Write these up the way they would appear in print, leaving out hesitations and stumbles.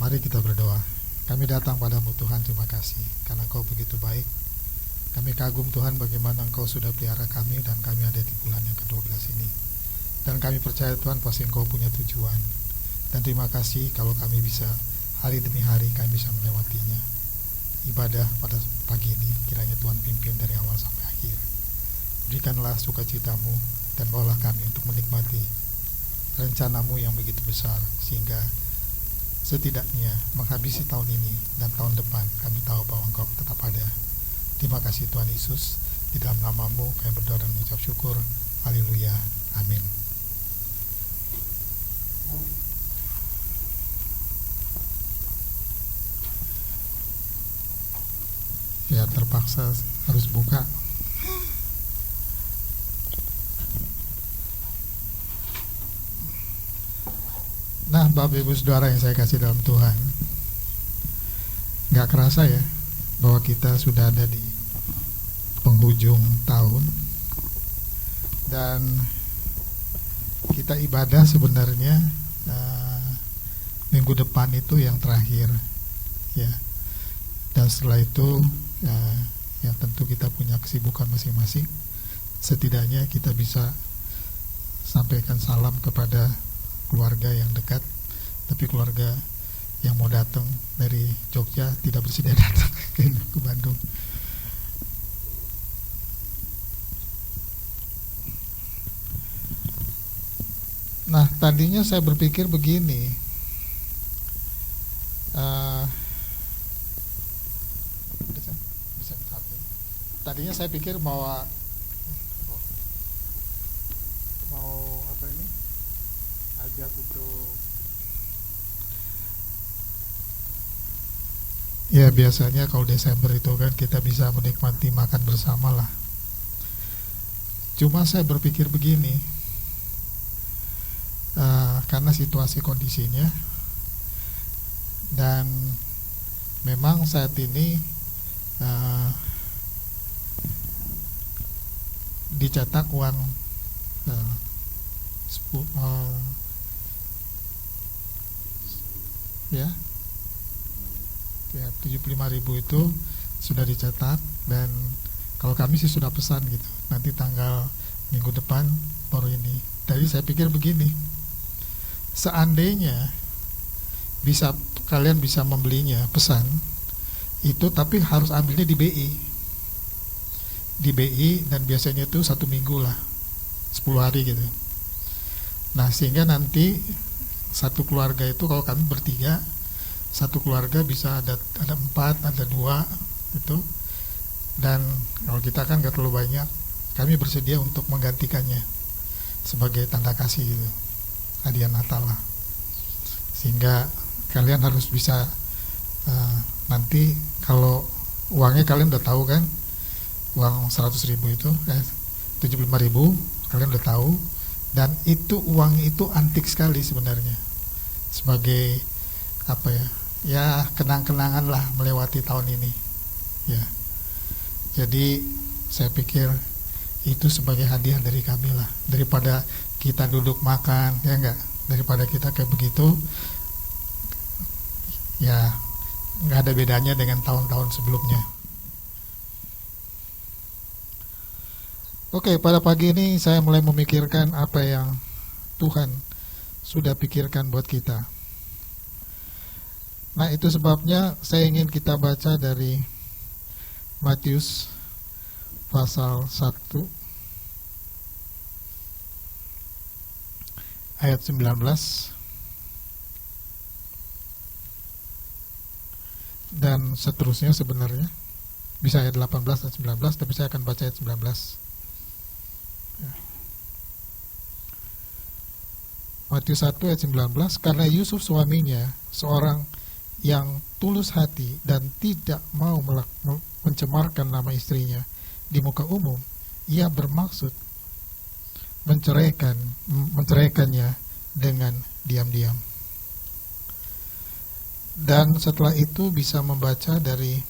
Mari kita berdoa. Kami datang padamu Tuhan, terima kasih karena Engkau begitu baik. Kami kagum Tuhan bagaimana Engkau sudah pelihara kami dan kami ada di bulan yang ke-12 ini. Dan kami percaya Tuhan pasti Engkau punya tujuan. Dan terima kasih kalau kami bisa hari demi hari kami bisa melewatinya. Ibadah pada pagi ini kiranya Tuhan pimpin dari awal sampai akhir. Berikanlah sukacitamu dan bawalah kami untuk menikmati rencanamu yang begitu besar, sehingga setidaknya menghabisi tahun ini dan tahun depan kami tahu bahwa Engkau tetap ada. Terima kasih Tuhan Yesus, di dalam namamu kami berdoa dan mengucap syukur. Haleluya, amin. Ya, terpaksa harus buka. Nah, Bapak Ibu Saudara yang saya kasih dalam Tuhan, gak kerasa ya bahwa kita sudah ada di penghujung tahun, dan kita ibadah sebenarnya minggu depan itu yang terakhir ya. Dan setelah itu ya tentu kita punya kesibukan masing-masing. Setidaknya kita bisa sampaikan salam kepada keluarga yang dekat, tapi keluarga yang mau datang dari Jogja tidak bersedia datang ke Bandung. Nah, tadinya saya berpikir begini, tadinya saya pikir mau apa ini, ajak untuk ya, biasanya kalau Desember itu kan kita bisa menikmati makan bersama lah. Cuma saya berpikir begini, karena situasi kondisinya, dan memang saat ini dicetak uang ya 75.000 itu sudah dicetak, dan kalau kami sih sudah pesan gitu, nanti tanggal minggu depan baru ini. Jadi saya pikir begini, seandainya kalian bisa membelinya, pesan itu, tapi harus ambilnya di BI, dan biasanya itu 1 minggu lah, 10 hari gitu. Nah, sehingga nanti satu keluarga itu, kalau kami bertiga, satu keluarga bisa ada 4, ada 2 itu. Dan kalau kita kan gak terlalu banyak, kami bersedia untuk menggantikannya sebagai tanda kasih gitu, hadiah Natal lah. Sehingga kalian harus bisa nanti kalau uangnya kalian udah tahu kan, uang 100.000 itu 75.000 kalian udah tahu, dan itu uang itu antik sekali sebenarnya, sebagai apa ya kenang-kenangan lah melewati tahun ini ya. Jadi saya pikir itu sebagai hadiah dari kami lah, daripada kita duduk makan ya enggak, daripada kita kayak begitu ya, nggak ada bedanya dengan tahun-tahun sebelumnya. Oke, pada pagi ini saya mulai memikirkan apa yang Tuhan sudah pikirkan buat kita. Nah, itu sebabnya saya ingin kita baca dari Matius pasal 1 ayat 19 dan seterusnya. Sebenarnya bisa ayat 18 dan 19, tapi saya akan baca ayat 19 ya. Matius 1 ayat 19, karena Yusuf suaminya seorang yang tulus hati dan tidak mau mencemarkan nama istrinya di muka umum, ia bermaksud menceraikannya dengan diam-diam. Dan setelah itu bisa membaca dari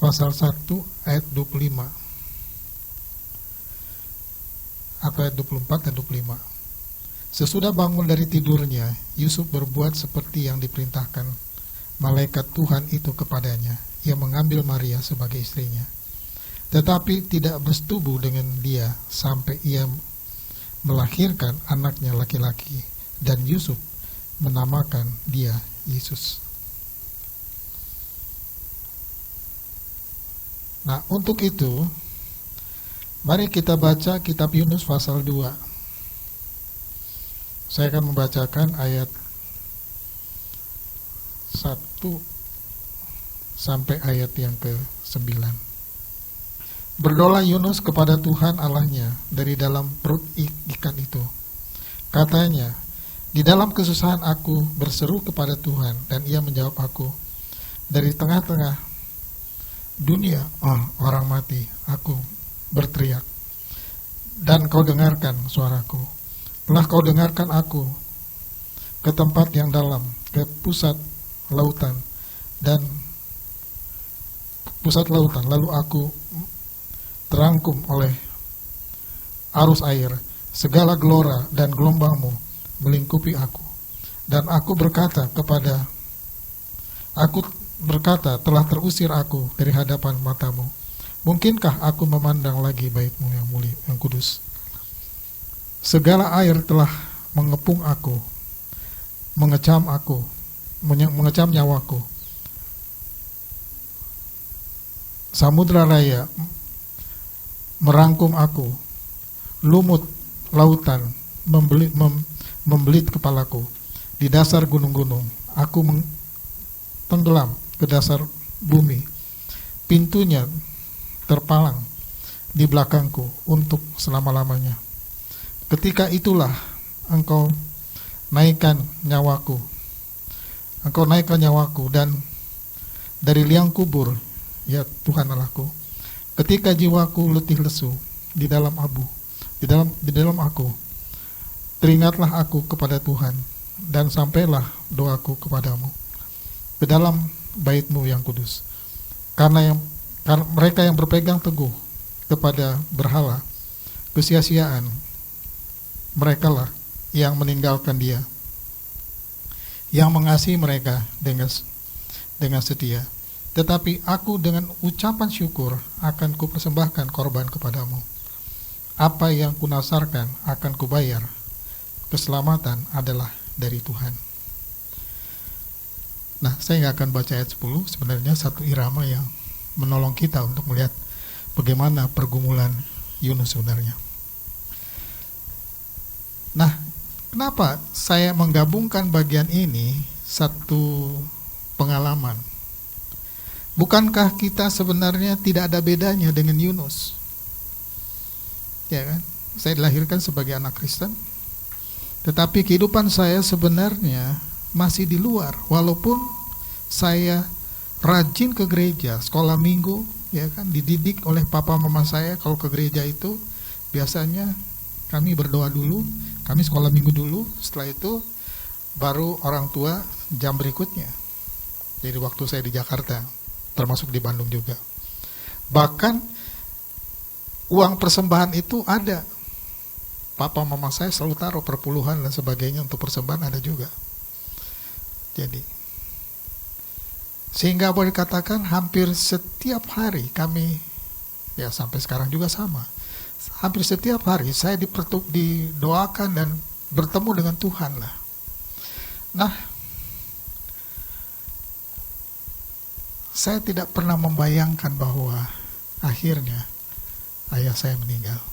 pasal 1 ayat 25 atau ayat 24 dan 25. Sesudah bangun dari tidurnya, Yusuf berbuat seperti yang diperintahkan malaikat Tuhan itu kepadanya. Ia mengambil Maria sebagai istrinya, tetapi tidak bersetubuh dengan dia sampai ia melahirkan anaknya laki-laki, dan Yusuf menamakan dia Yesus. Nah, untuk itu, mari kita baca kitab Yunus pasal 2. Saya akan membacakan ayat 1 sampai ayat yang ke-9. Berdoa Yunus kepada Tuhan Allahnya dari dalam perut ikan itu. Katanya, di dalam kesusahan aku berseru kepada Tuhan, dan ia menjawab aku. Dari tengah-tengah dunia orang mati, aku berteriak, dan kau dengarkan suaraku. Telah kau dengarkan aku ke tempat yang dalam, ke pusat lautan, lalu aku terangkum oleh arus air. Segala gelora dan gelombangmu melingkupi aku, dan aku berkata, telah terusir aku dari hadapan matamu. Mungkinkah aku memandang lagi bait-Mu yang mulia, yang kudus? Segala air telah mengepung aku, mengecam nyawaku. Samudra raya merangkum aku, lumut lautan membelit kepalaku. Di dasar gunung-gunung aku tenggelam ke dasar bumi. Pintunya terpalang di belakangku untuk selama-lamanya. Ketika itulah Engkau naikkan nyawaku, dan dari liang kubur, ya Tuhan Allahku. Ketika jiwaku letih lesu di dalam aku, teringatlah aku kepada Tuhan, dan sampailah doaku kepadamu ke dalam bait-Mu yang kudus. Karena mereka yang berpegang teguh kepada berhala kesia-siaan, merekalah yang meninggalkan Dia, yang mengasihi mereka dengan setia. Tetapi aku dengan ucapan syukur akan kupersembahkan korban kepadamu. Apa yang kunasarkan akan kubayar. Keselamatan adalah dari Tuhan. Nah, saya nggak akan baca ayat 10. Sebenarnya satu irama yang menolong kita untuk melihat bagaimana pergumulan Yunus sebenarnya. Nah, kenapa saya menggabungkan bagian ini satu pengalaman? Bukankah kita sebenarnya tidak ada bedanya dengan Yunus? Ya kan? Saya dilahirkan sebagai anak Kristen, tetapi kehidupan saya sebenarnya masih di luar. Walaupun saya rajin ke gereja, sekolah minggu, ya kan, dididik oleh papa mama saya kalau ke gereja itu biasanya kami berdoa dulu, kami sekolah minggu dulu, setelah itu baru orang tua jam berikutnya. Jadi waktu saya di Jakarta, termasuk di Bandung juga. Bahkan uang persembahan itu ada. Papa mama saya selalu taruh perpuluhan dan sebagainya untuk persembahan, ada juga. Jadi, sehingga boleh dikatakan hampir setiap hari kami, ya sampai sekarang juga sama, hampir setiap hari saya didoakan dan bertemu dengan Tuhan lah. Nah, saya tidak pernah membayangkan bahwa akhirnya ayah saya meninggal.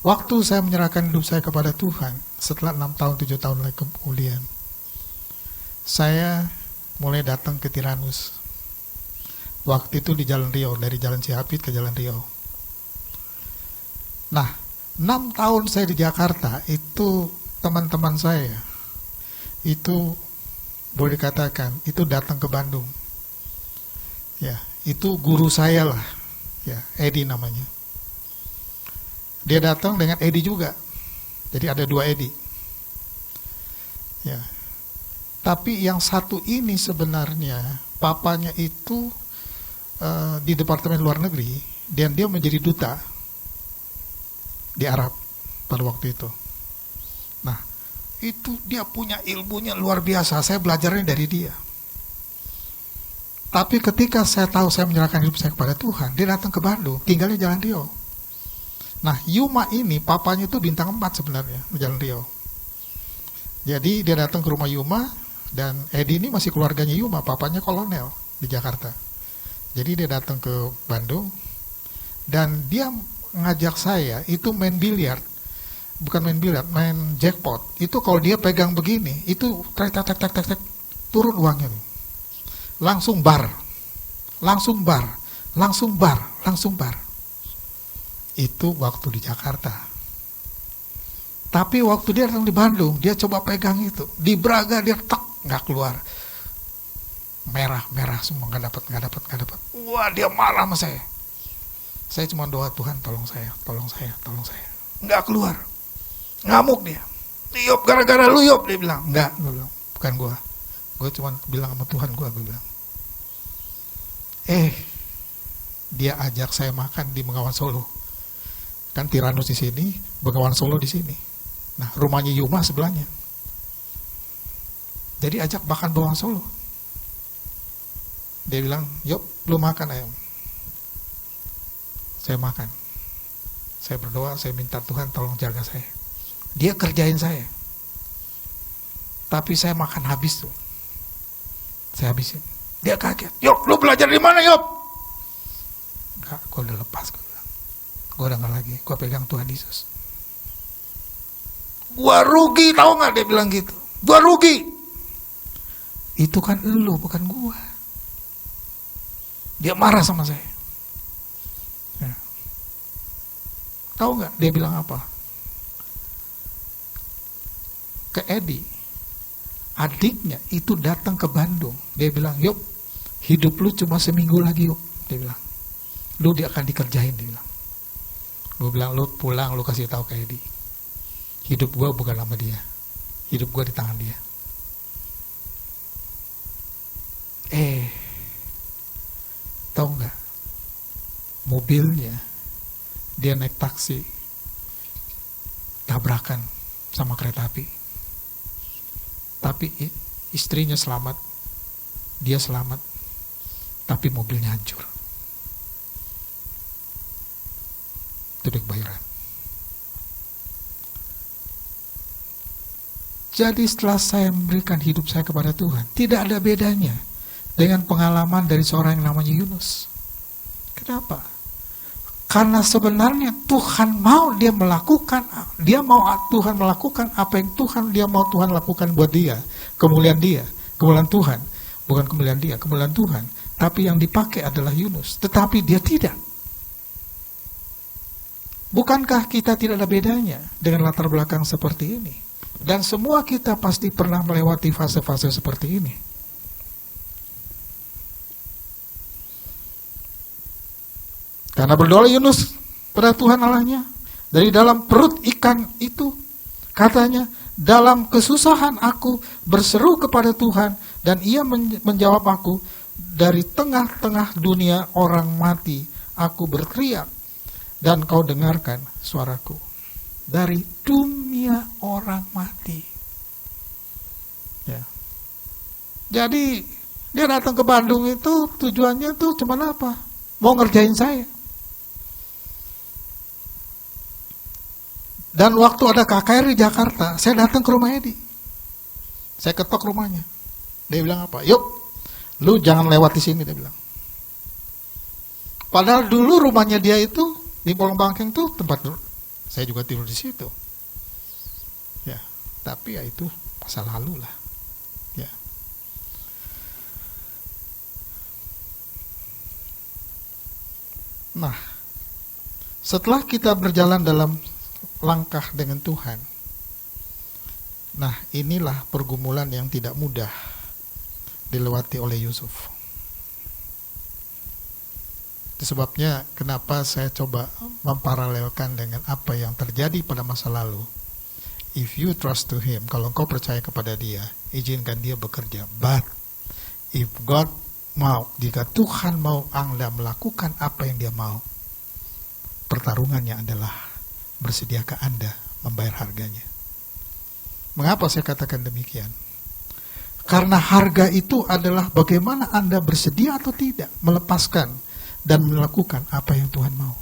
Waktu saya menyerahkan hidup saya kepada Tuhan, setelah 6 tahun, 7 tahun lagi kemudian, saya mulai datang ke Tiranus. Waktu itu di Jalan Riau, dari Jalan Cihapit ke Jalan Riau. Nah, 6 tahun saya di Jakarta, itu teman-teman saya, itu boleh dikatakan, itu datang ke Bandung. Ya, itu guru saya lah, ya, Edi namanya. Dia datang dengan Edi juga. Jadi ada 2 Edi. Ya. Tapi yang satu ini sebenarnya papanya itu di Departemen Luar Negeri, dan dia menjadi duta di Arab pada waktu itu. Nah, itu dia punya ilmunya luar biasa. Saya belajarnya dari dia. Tapi ketika saya tahu saya menyerahkan hidup saya kepada Tuhan, dia datang ke Bandung, tinggalnya Jalan Rio. Nah, Yuma ini papanya itu bintang 4 sebenarnya, Jalan Rio. Jadi dia datang ke rumah Yuma, dan Edi ini masih keluarganya Yuma, papanya kolonel di Jakarta. Jadi dia datang ke Bandung, dan dia ngajak saya itu main biliar. Bukan main biliar, main jackpot. Itu kalau dia pegang begini, itu tek turun uangnya. Langsung bar. Itu waktu di Jakarta. Tapi waktu dia datang di Bandung, dia coba pegang itu. Di Braga dia nggak keluar. Merah semua, nggak dapat. Wah, dia marah sama saya. Saya cuma doa, Tuhan tolong saya. Nggak keluar. Ngamuk dia. Yop, gara-gara lu Yop, dia bilang. Enggak, gue bilang, bukan gue. Gue cuma bilang sama Tuhan gue bilang. Dia ajak saya makan di Bengawan Solo. Kan Tiranus di sini, Bengawan Solo di sini. Nah, rumahnya Yuma sebelahnya. Jadi ajak makan Bengawan Solo. Dia bilang, Yop, lu makan ayam. Saya makan. Saya berdoa, saya minta Tuhan tolong jaga saya. Dia kerjain saya. Tapi saya makan habis tuh. Saya habisin. Dia kaget. Yop, lu belajar di mana, Yop? Enggak, gue udah lepas. Gue udah gak lagi. Gue pegang Tuhan Yesus. Gue rugi, tahu gak dia bilang gitu. Gue rugi. Itu kan lu, bukan gue. Dia marah sama saya. Ya. Tahu gak dia bilang apa? Ke Edi. Adiknya itu datang ke Bandung. Dia bilang, Yop, hidup lu cuma seminggu lagi, Yop. Dia bilang, lu dia akan dikerjain, dia bilang. Gue bilang, lu pulang, lu kasih tahu ke Edi. Hidup gue bukan sama dia. Hidup gue di tangan dia. Tahu nggak? Mobilnya, dia naik taksi, tabrakan sama kereta api. Tapi istrinya selamat, dia selamat, tapi mobilnya hancur. Itu dia kebayaran. Jadi setelah saya memberikan hidup saya kepada Tuhan, tidak ada bedanya dengan pengalaman dari seorang yang namanya Yunus. Kenapa? Karena sebenarnya Tuhan mau dia melakukan, Tuhan melakukan apa yang dia mau Tuhan lakukan buat dia, kemuliaan Tuhan, bukan kemuliaan dia, kemuliaan Tuhan. Tapi yang dipakai adalah Yunus, tetapi dia tidak. Bukankah kita tidak ada bedanya dengan latar belakang seperti ini? Dan semua kita pasti pernah melewati fase-fase seperti ini. Karena berdoa Yunus pada Tuhan Allahnya, dari dalam perut ikan itu, katanya, dalam kesusahan aku berseru kepada Tuhan, dan ia menjawab aku, dari tengah-tengah dunia orang mati, aku berteriak, dan kau dengarkan suaraku. Dari dunia orang mati. Ya. Jadi, dia datang ke Bandung itu, tujuannya tuh cuma apa? Mau ngerjain saya. Dan waktu ada KKR di Jakarta, saya datang ke rumah Edi. Saya ketok rumahnya. Dia bilang apa? Yuk, lu jangan lewat di sini, dia bilang. Padahal dulu rumahnya dia itu di Polong Bangkeng tuh tempat saya juga tidur di situ. Ya, tapi ya itu masa lalu lah. Ya. Nah, setelah kita berjalan dalam langkah dengan Tuhan, nah inilah pergumulan yang tidak mudah dilewati oleh Yusuf. Itu sebabnya kenapa saya coba memparalelkan dengan apa yang terjadi pada masa lalu. If you trust to him, kalau engkau percaya kepada dia, izinkan dia bekerja. But if God mau, jika Tuhan mau Anda melakukan apa yang dia mau, pertarungannya adalah bersediakah Anda membayar harganya. Mengapa saya katakan demikian? Karena harga itu adalah bagaimana Anda bersedia atau tidak melepaskan dan melakukan apa yang Tuhan mau.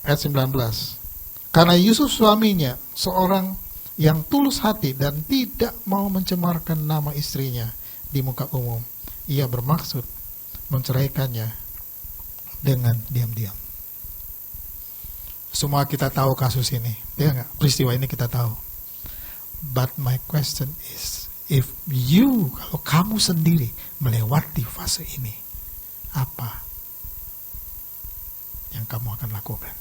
Ayat 19. Karena Yusuf suaminya seorang yang tulus hati dan tidak mau mencemarkan nama istrinya di muka umum, ia bermaksud menceraikannya dengan diam-diam. Semua kita tahu kasus ini, ya enggak? Peristiwa ini kita tahu. But my question is, if you, kalau kamu sendiri melewati fase ini, apa yang kamu akan lakukan?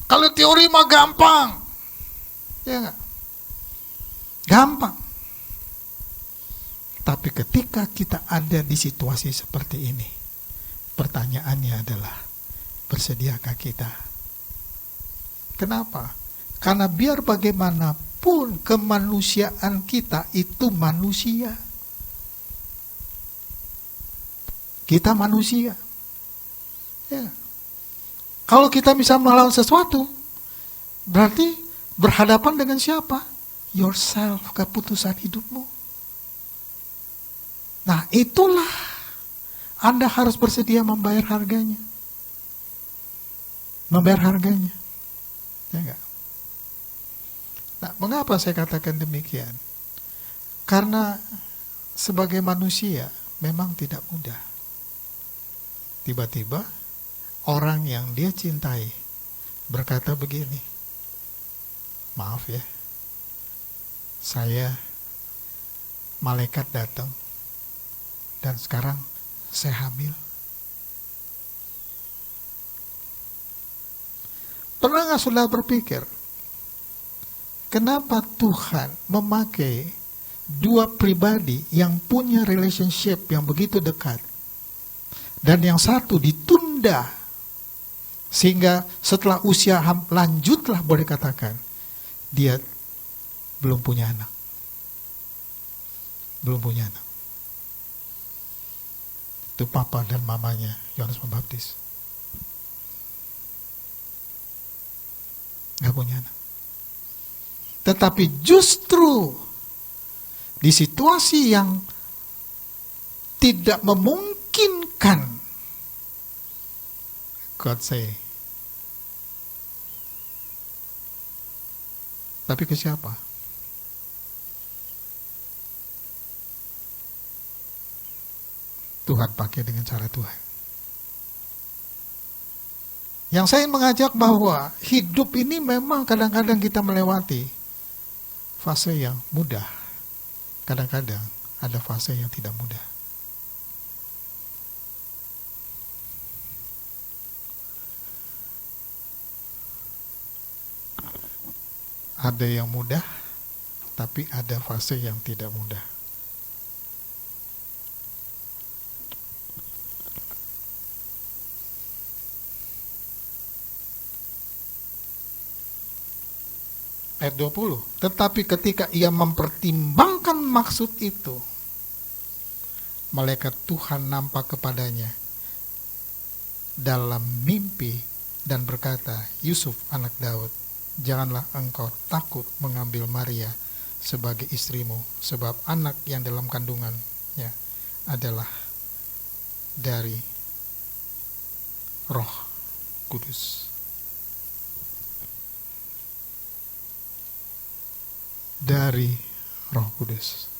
Kalau teori mah gampang, ya enggak? Gampang. Tapi ketika kita ada di situasi seperti ini, pertanyaannya adalah, bersediakah kita? Kenapa? Karena biar bagaimanapun kemanusiaan kita itu manusia. Kita manusia. Ya. Kalau kita bisa melawan sesuatu, berarti berhadapan dengan siapa? Yourself, keputusan hidupmu. Nah, itulah Anda harus bersedia membayar harganya. Membayar harganya. Ya enggak? Nah, mengapa saya katakan demikian? Karena sebagai manusia memang tidak mudah. Tiba-tiba orang yang dia cintai berkata begini, maaf ya, saya malaikat datang dan sekarang saya hamil. Pernah nggak saudara berpikir, kenapa Tuhan memakai dua pribadi yang punya relationship yang begitu dekat, dan yang satu ditunda, sehingga setelah usia lanjutlah boleh katakan, dia belum punya anak. Belum punya anak. Itu papa dan mamanya Yohanes Pembaptis. Gak punya anak. Tetapi justru di situasi yang tidak memungkinkan, God say, tapi ke siapa? Tuhan pakai dengan cara Tuhan. Yang saya mengajak bahwa hidup ini memang kadang-kadang kita melewati fase yang mudah. Kadang-kadang ada fase yang tidak mudah. Ada yang mudah, tapi ada fase yang tidak mudah. Ayat 20. Tetapi ketika ia mempertimbangkan maksud itu, malaikat Tuhan nampak kepadanya dalam mimpi dan berkata, Yusuf anak Daud, janganlah engkau takut mengambil Maria sebagai istrimu, sebab anak yang dalam kandungannya adalah dari Roh Kudus. Dari Roh Kudus.